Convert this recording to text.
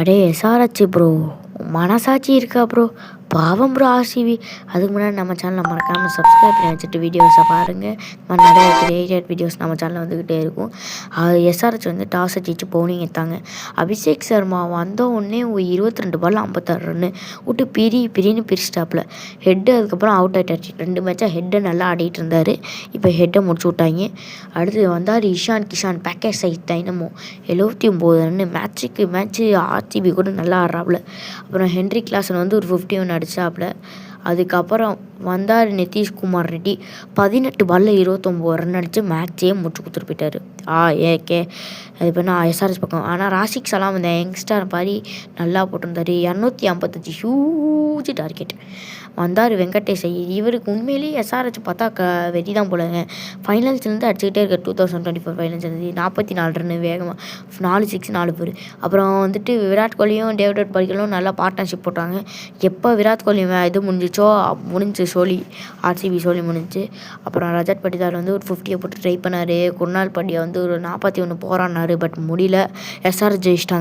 அடே SRH bro, மனசாட்சி இருக்கா ப்ரோ? பாவம் ப்ரோ ஆர்சிபி. அதுக்கு முன்னாடி நம்ம சேனலை மறக்காமல் சப்ஸ்கிரைப் பண்ணி வச்சுட்டு வீடியோஸை பாருங்கள். நிறைய கிரியேட்டட் வீடியோஸ் நம்ம சேனலில் வந்துக்கிட்டே இருக்கும். எஸ்ஆர்ஹெச் வந்து டாஸை ஜெயிச்சு பவுலிங் எடுத்தாங்க. அபிஷேக் சர்மா வந்தோடனே ஒரு 22 பால் 56 ரன்னு விட்டு பிரின்னு பிரிச்சிட்டாப்புல. ஹெட்டு அதுக்கப்புறம் அவுட் ஆகிட்டாச்சு. 2 மேட்சாக ஹெட்டை நல்லா ஆடிட்டு இருந்தார். இப்போ ஹெட்டை முடிச்சு விட்டாங்க. அடுத்து வந்தார் இஷான் கிஷான் பேக்கேஜ் சைஸ் டைனமோ 79 ரன்னு. மேட்ச்சு ஆர்சிபி கூட நல்லா ஆடுறாப்புல. அப்புறம் ஹென்ரி கிளாசன் வந்து ஒரு 51 அடிச்சாப்புல. அதுக்கப்புறம் வந்தார் நிதிஷ்குமார் ரெட்டி 18 பாலில் 29 ரன் அடித்து மேட்சையே முடிச்சு கொடுத்துட்டு போயிட்டார். ஏகே அது பண்ண எஸ்ஆர்எஸ் பக்கம். ஆனால் ராஷிக் சலாம் இந்த யங்ஸ்டர் மாதிரி நல்லா போட்டிருந்தார். 255 ஹியூஜ் டார்கெட். வந்தார் வெங்கடேஷ் ஐயர். இவருக்கு உண்மையிலேயே எஸ்ஆர்ஹெச் பார்த்தா வெற்றி தான் போலங்க. ஃபைனல்ஸ்லேருந்து அடிச்சுக்கிட்டே இருக்க 2024 ஃபைனல்ஸ் இருந்து 44 ரன்னு வேகமாக 4 6 4 4. அப்புறம் வந்துட்டு விராட் கோலியும் டேவிட் படிக்கலும் நல்லா பார்ட்னர்ஷிப் போட்டாங்க. எப்போ விராட் கோலி இது முடிஞ்சிச்சோ முடிஞ்சு ஆர்சிபி முடிஞ்சு. அப்புறம் ரஜத் பட்டிதார் வந்து ஒரு 50 போட்டு ட்ரை பண்ணார். குர்னால் பாண்டியா வந்து ஒரு 41 போராடினார். பட் முடியல. எஸ்ஆர்ஹெச் ஜெயிச்சிட்டாங்க.